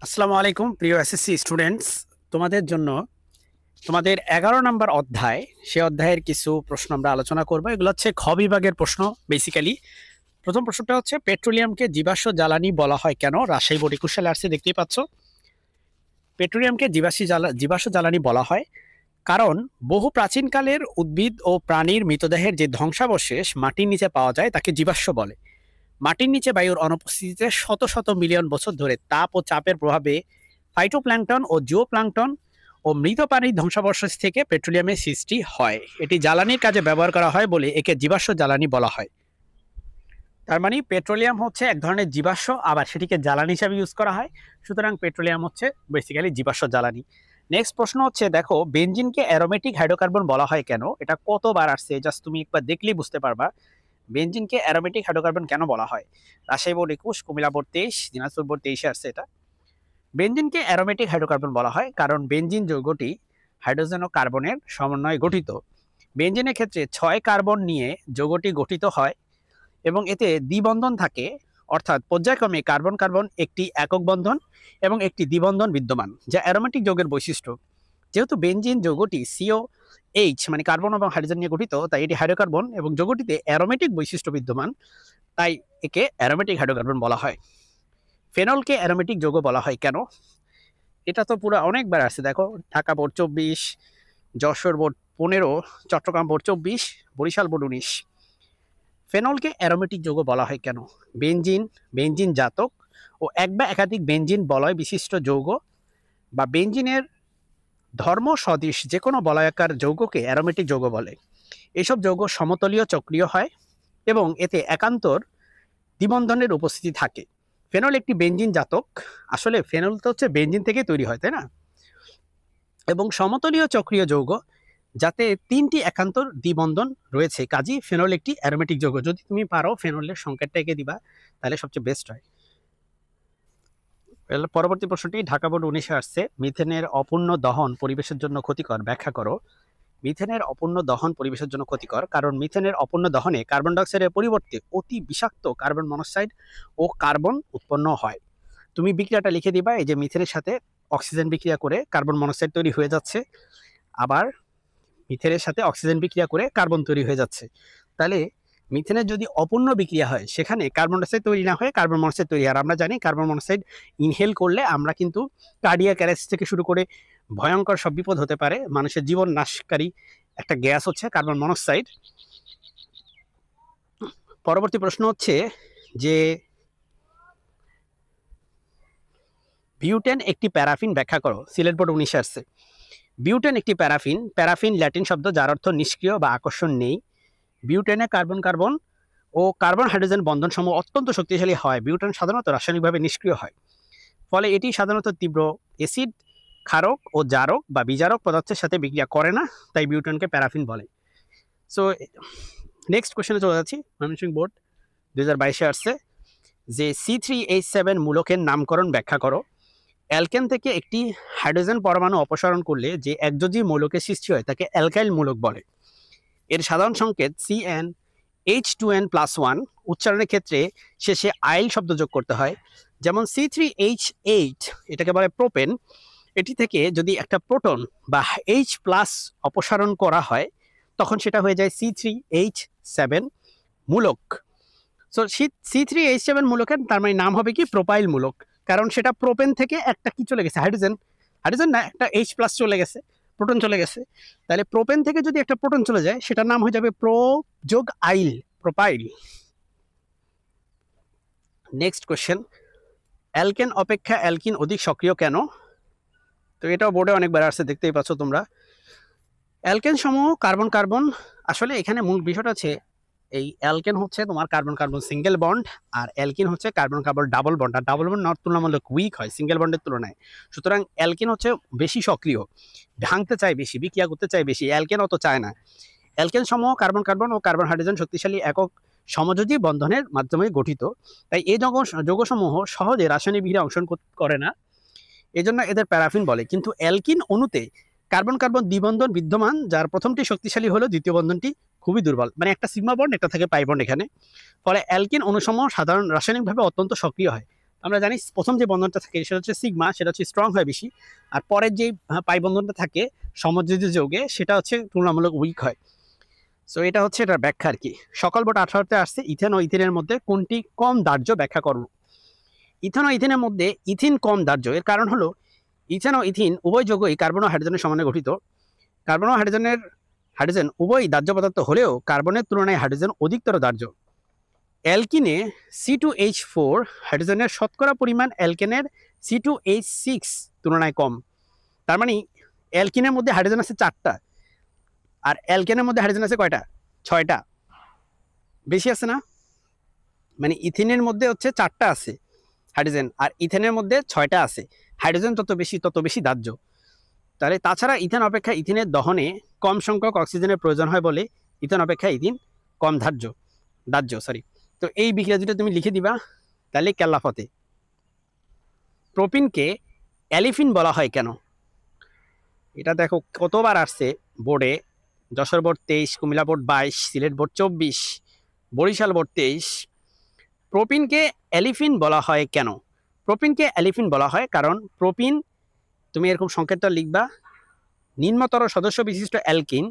আসসালামু আলাইকুম প্রিয় এসএসসি স্টুডেন্টস। তোমাদের জন্য তোমাদের 11 নম্বর অধ্যায়, সে অধ্যায়ের কিছু প্রশ্ন আমরা আলোচনা করব। এগুলো হচ্ছে খ বিভাগের প্রশ্ন। বেসিক্যালি প্রথম প্রশ্নটা হচ্ছে, পেট্রোলিয়ামকে জীবাশ্ম জ্বালানি বলা হয় কেন? রাজশাহী বোর্ড 21 সালে আসছে, দেখতেই পাচ্ছ। পেট্রোলিয়ামকে জীবাশ্ম জ্বালানি বলা হয় কারণ বহু প্রাচীনকালের উদ্ভিদ ও প্রাণীর মৃতদেহের যে ধ্বংসাবশেষ মাটির নিচে পাওয়া যায় তাকে জীবাশ্ম বলে। মাটির নিচে বায়ুর অনুপস্থিতিতে শত শত মিলিয়ন বছর ধরে তাপ ও চাপের প্রভাবে ফাইটোপ্ল্যাঙ্কটন ও জিওপ্ল্যাঙ্কটন ও মৃত প্রাণীর ধ্বংসাবশেষ থেকে পেট্রোলিয়ামের সৃষ্টি হয়। এটি জ্বালানির কাজে ব্যবহার করা হয় বলে একে জীবাশ্ম জ্বালানি বলা হয়। তার মানে পেট্রোলিয়াম হচ্ছে এক ধরনের জীবাশ্ম, আবার সেটিকে জ্বালানি হিসাবে ইউজ করা হয়। সুতরাং পেট্রোলিয়াম হচ্ছে বেসিক্যালি জীবাশ্ম জ্বালানি। নেক্সট প্রশ্ন হচ্ছে, দেখো বেনজিনকে অ্যারোমেটিক হাইড্রোকার্বন বলা হয় কেন? এটা কতবার আসছে, জাস্ট তুমি একবার দেখলেই বুঝতে পারবা বেনজিনকে অ্যারোমেটিক হাইড্রোকার্বন কেন বলা হয়। Rajshahi board 21, Comilla board 23, Dinajpur board 23-এ আসছে এটা। বেনজিনকে অ্যারোমেটিক হাইড্রোকার্বন বলা হয় কারণ বেনজিন যৌগটি হাইড্রোজেন ও কার্বনের সমন্বয়ে গঠিত। বেনজিনের ক্ষেত্রে 6 কার্বন নিয়ে যৌগটি গঠিত হয় এবং এতে দ্বিবন্ধন থাকে, অর্থাৎ পর্যায়ক্রমে কার্বন কার্বন একটি একক বন্ধন এবং একটি দ্বিবন্ধন বিদ্যমান, যা অ্যারোমেটিক যৌগের বৈশিষ্ট্য। যেহেতু বেনজিন যৌগটি COH মানে কার্বন এবং হাইড্রোজেন নিয়ে গঠিত, তাই এটি হাইড্রোকার্বন এবং যৌগটিতে অ্যারোমেটিক বৈশিষ্ট্য বিদ্যমান, তাই একে অ্যারোমেটিক হাইড্রোকার্বন বলা হয়। ফেনলকে অ্যারোমেটিক যৌগ বলা হয় কেন? এটা তো পুরো অনেকবার আছে, দেখো Dhaka board 24, Jessore board 15, Chittagong board 24, Barisal board 19। ফেনলকে অ্যারোমেটিক যৌগ বলা হয় কেন? বেনজিন জাতক ও এক বা একাধিক বেনজিন বলয় বিশিষ্ট যৌগ বা বেনজিনের ধর্ম সদৃশ যে কোনো বলয়াকার যৌগকে অ্যারোমেটিক যৌগ বলে। এইসব যৌগ সমতলীয় চক্রীয় হয় এবং এতে একান্তর দ্বিবন্ধনের উপস্থিতি থাকে। ফেনল একটি বেনজিন জাতক, আসলে ফেনল তো হচ্ছে বেনজিন থেকে তৈরি হয়, তাই না? এবং সমতলীয় চক্রীয় যৌগ, যাতে 3টি একান্তর দ্বিবন্ধন রয়েছে, কাজেই ফেনল একটি অ্যারোমেটিক যৌগ। যদি তুমি পারো ফেনলের সংকেতটা এঁকে দিবা তাহলে সবচেয়ে বেস্ট হয়। পরবর্তী প্রশ্নটি ঢাকা বোর্ড 19-এ আসছে, মিথেনের অপূর্ণ দহন পরিবেশের জন্য ক্ষতিকর, ব্যাখ্যা করো। মিথেনের অপূর্ণ দহন পরিবেশের জন্য ক্ষতিকর কারণ মিথেনের অপূর্ণ দহনে কার্বন ডাইঅক্সাইডের পরিবর্তে অতি বিষাক্ত কার্বন মনোক্সাইড ও কার্বন উৎপন্ন হয়। তুমি বিক্রিয়াটা লিখে দিবা, এই যে মিথেনের সাথে অক্সিজেন বিক্রিয়া করে কার্বন মনোক্সাইড তৈরি হয়ে যাচ্ছে, আবার মিথেনের সাথে অক্সিজেন বিক্রিয়া করে কার্বন তৈরি হয়ে যাচ্ছে। তাহলে মিথেনের যদি অপূর্ণ বিক্রিয়া হয়, সেখানে কার্বন ডাইঅক্সাইড তৈরি না হয়ে কার্বন মনোক্সাইড তৈরি। আর আমরা জানি কার্বন মনোক্সাইড ইনহেল করলে আমরা কিন্তু কার্ডিয়াক অ্যারেস্ট থেকে শুরু করে ভয়ঙ্কর সব বিপদ হতে পারে। মানুষের জীবন নাশকারী একটা গ্যাস হচ্ছে কার্বন মনোক্সাইড। পরবর্তী প্রশ্ন হচ্ছে যে বিউটেন একটি প্যারাফিন, ব্যাখ্যা করো। সিলেট বোর্ড 19-এ আসছে। বিউটেন একটি প্যারাফিন। প্যারাফিন ল্যাটিন শব্দ যার অর্থ নিষ্ক্রিয় বা আকর্ষণ নেই। বিউটেনে কার্বন কার্বন ও কার্বন হাইড্রোজেন বন্ধন সমূহ অত্যন্ত শক্তিশালী হয়। বিউটেন সাধারণত রাসায়নিকভাবে নিষ্ক্রিয় হয়, ফলে এটি সাধারণত তীব্র অ্যাসিড, ক্ষারক ও জারক বা বিজারক পদার্থের সাথে বিক্রিয়া করে না, তাই বিউটেনকে প্যারাফিন বলে। সো নেক্সট কোশ্চেনে চলে যাচ্ছি। ময়মনসিংহ বোর্ড 2022-এ আসছে যে C3H7 মূলকের নামকরণ, ব্যাখ্যা করো। অ্যালকেন থেকে একটি হাইড্রোজেন পরমাণু অপসারণ করলে যে একযোজী মৌলকের সৃষ্টি হয় তাকে অ্যালকাইল মূলক বলে। এর সাধারণ সংকেত CnH2n+1। উচ্চারণের ক্ষেত্রে শেষে আইল শব্দ যোগ করতে হয়, যেমন C3H8 এটাকে বলে প্রোপেন। এটি থেকে যদি একটা প্রোটন বা H+ অপসারণ করা হয় তখন সেটা হয়ে যায় C3H7 মূলক। সো C3H7 মূলকের তার মানে নাম হবে কি প্রোপাইল মূলক, কারণ সেটা প্রোপেন থেকে একটা কি চলে গেছে, হাইড্রোজেন না, একটা H+ চলে গেছে, প্রোটন চলে গেছে। তাহলে প্রোপেন থেকে যদি একটা প্রোটন চলে যায় সেটার নাম হয়ে যাবে প্রো যোগ আইল, প্রোপাইল। নেক্সট কোশ্চেন, অ্যালকেন অপেক্ষা অ্যালকিন অধিক সক্রিয় কেন? তো এটাও বোর্ডে অনেকবার আসছে, দেখতেই পাচ্ছ তোমরা। অ্যালকেন সমূহ কার্বন কার্বন, আসলে এখানে মূল বিষয়টা আছে এই অ্যালকেন হচ্ছে তোমার কার্বন কার্বন সিঙ্গেল বন্ড, আর অ্যালকিন হচ্ছে কার্বন কার্বন ডাবল বন্ড। আর ডাবল বন্ড তুলনামূলক উইক হয় সিঙ্গেল বন্ডের তুলনায়। সুতরাং অ্যালকিন হচ্ছে বেশি সক্রিয়, ভাঙতে চায় বেশি, বিক্রিয়া করতে চায় বেশি, অ্যালকেন অত চায় না। অ্যালকেন সমূহ কার্বন কার্বন ও কার্বন হাইড্রোজেন শক্তিশালী একক সমযোজী বন্ধনের মাধ্যমে গঠিত, তাই এই যৌগসমূহ সহজে রাসায়নিক বিক্রিয়া অংশগ্রহণ করে না, এজন্য এদের প্যারাফিন বলে। কিন্তু অ্যালকিন অণুতে কার্বন কার্বন দ্বিবন্ধন বিদ্যমান, যার প্রথমটি শক্তিশালী হলো, দ্বিতীয় বন্ধনটি খুবই দুর্বল, মানে একটা সিগমা বন্ড একটা থাকে পাই বন্ড এখানে। ফলে অ্যালকিন অণুসমূহ সাধারণ রাসায়নিকভাবে অত্যন্ত সক্রিয় হয়, আমরা জানি প্রথম যে বন্ধনটা থাকে সেটা হচ্ছে সিগমা, সেটা হচ্ছে স্ট্রং হয় বেশি, আর পরের যে পাই বন্ধনটা থাকে সমযোজী যৌগে সেটা হচ্ছে তুলনামূলক উইক হয়। সো এটা হচ্ছে এটার ব্যাখ্যা আর কি। সকল বোর্ড 18তে আসছে ইথেন ও ইথিনের মধ্যে কোনটি কম দাহ্য ব্যাখ্যা করো। ইথেন ও ইথিনের মধ্যে ইথিন কম দাহ্য, এর কারণ হলো ইথেন ও ইথিন উভয় যৌগই কার্বন ও হাইড্রোজেনের সমন্বয়ে গঠিত। কার্বন ও হাইড্রোজেন উভয় দাহ্য পদার্থ হলেও কার্বনের তুলনায় হাইড্রোজেন অধিকতর দাহ্য। অ্যালকিনে C2H4 হাইড্রোজেনের শতকরা পরিমাণ অ্যালকেনের C2H6 তুলনায় কম। তার মানে অ্যালকিনের মধ্যে হাইড্রোজেন আছে 4টা, আর অ্যালকেনের মধ্যে হাইড্রোজেন আছে কয়টা? 6টা। বেশি আছে না? মানে ইথিনের মধ্যে হচ্ছে 4টা আছে হাইড্রোজেন, আর ইথেনের মধ্যে 6টা আছে। হাইড্রোজেন তত বেশি দাহ্য। তাহলে তাছাড়া ইথেন অপেক্ষা ইথিনের দহনে কম সংখ্যক অক্সিজেনের প্রয়োজন হয় বলে ইথেন অপেক্ষা ইথিন কম দাহ্য। তো এই বিক্রিয়া দুটো তুমি লিখে দিবা, তাহলে ক্যালাফতে। প্রোপিনকে অ্যালিফিন বলা হয় কেন? এটা দেখো কতবার আসছে বোর্ডে। Jessore board 23, Comilla board 22, Sylhet board 24, Barisal board 23। প্রোপিনকে অ্যালিফিন বলা হয় কেন? প্রোপিনকে অ্যালিফিন বলা হয় কারণ প্রোপিন, তুমি এরকম সংকেতটা লিখবা, নিম্নতর সদস্য বিশিষ্ট অ্যালকিন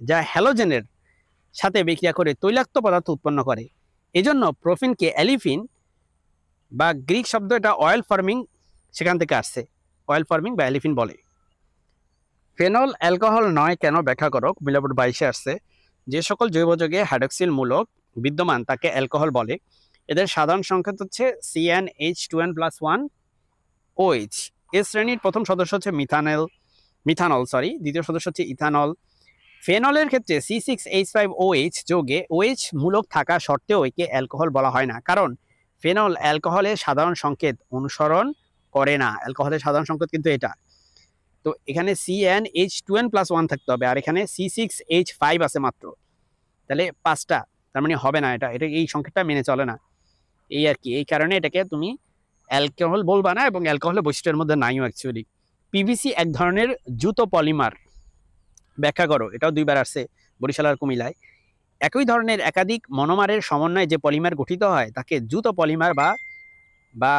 যা হ্যালোজেনের সাথে বিক্রিয়া করে তৈলাক্ত পদার্থ উৎপন্ন করে। এজন্য প্রোপিনকে অ্যালিফিন বা গ্রিক শব্দ এটা অয়েল ফার্মিং, সেখান থেকে আসছে, অয়েল ফার্মিং বা অ্যালিফিন বলে। ফেনল অ্যালকোহল নয় কেন ব্যাখ্যা করো। কুমিল্লা বোর্ড 22-এ আসছে। যে সকল জৈবযৌগে হাইড্রক্সিল মূলক বিদ্যমান তাকে অ্যালকোহল বলে। এদের সাধারণ সংকেত হচ্ছে CnH2n+1OH। এই শ্রেণীর প্রথম সদস্য হচ্ছে মিথানল, দ্বিতীয় সদস্য হচ্ছে ইথানল। ফেনলের ক্ষেত্রে C6H5OH যৌগে OH মূলক থাকা সত্ত্বেও একে অ্যালকোহল বলা হয় না, কারণ ফেনল অ্যালকোহলের সাধারণ সংকেত অনুসরণ করে না। অ্যালকোহলের সাধারণ সংকেত কিন্তু এটা। তো এখানে CnH2n+1 থাকতে হবে, আর এখানে C6H5 আছে মাত্র, তাহলে 5টা, তার মানে হবে না। এটা এই সংকেতটা মেনে চলে না, এই আর কি। এই কারণে এটাকে তুমি অ্যালকোহল বলবা না, এবং অ্যালকোহলের বৈশিষ্ট্যের মধ্যে নাইও অ্যাকচুয়ালি। পিভিসি এক ধরনের জুতো পলিমার, ব্যাখ্যা করো। এটাও 2বার আসছে বরিশাল আর কুমিল্লায়। একই ধরনের একাধিক মনোমারের সমন্বয়ে যে পলিমার গঠিত হয় তাকে জুতো পলিমার বা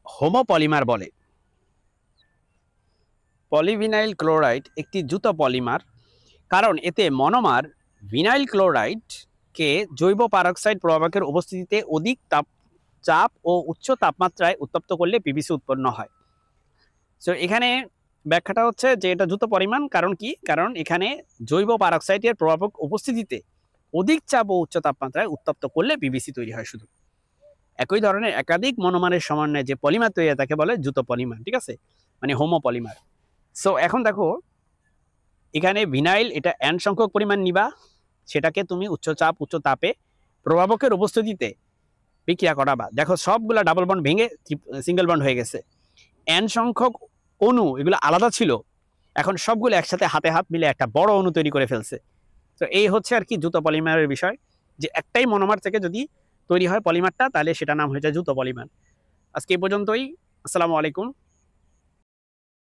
হোমোপলিমার বলে। পলিভিনাইল ক্লোরাইড একটি জুতো পলিমার কারণ এতে মনোমার ভিনাইল ক্লোরাইডকে জৈব পারক্সাইড প্রভাবকের উপস্থিতিতে অধিক চাপ ও উচ্চ তাপমাত্রায় উত্তপ্ত করলে পিভিসি উৎপন্ন হয়। সো এখানে ব্যাখ্যাটা হচ্ছে যে এটা জুতো পরিমাণ, কারণ কি? কারণ এখানে জৈব পারক্সাইডের প্রভাবক উপস্থিতিতে অধিক চাপ ও উচ্চ তাপমাত্রায় উত্তপ্ত করলে পিভিসি তৈরি হয় শুধু। একই ধরনের একাধিক মনোমারের সমন্বয়ে যে পলিমার তৈরি হয় তাকে বলে জুতো পলিমার, ঠিক আছে, মানে হোমোপলিমার। সো এখন দেখো এখানে ভিনাইল, এটা N সংখ্যক পরিমাণ নিবা, সেটাকে তুমি উচ্চ চাপ উচ্চ তাপে প্রভাবকের উপস্থিতিতে বিক্রিয়া করাবা। দেখো সবগুলা ডাবল বন্ড ভেঙে সিঙ্গেল বন্ড হয়ে গেছে। N সংখ্যক অণু এগুলো আলাদা ছিল, এখন সবগুলো একসাথে হাতে হাত মিলে একটা বড় অণু তৈরি করে ফেলছে। তো এই হচ্ছে আর কি জুতো পলিমারের বিষয়, যে একটাই মনোমার থেকে যদি তৈরি হয় পলিমারটা, তাহলে সেটা নাম হয়ে যায় জুতো পলিমার। আজকে এই পর্যন্তই। আসসালামু আলাইকুম।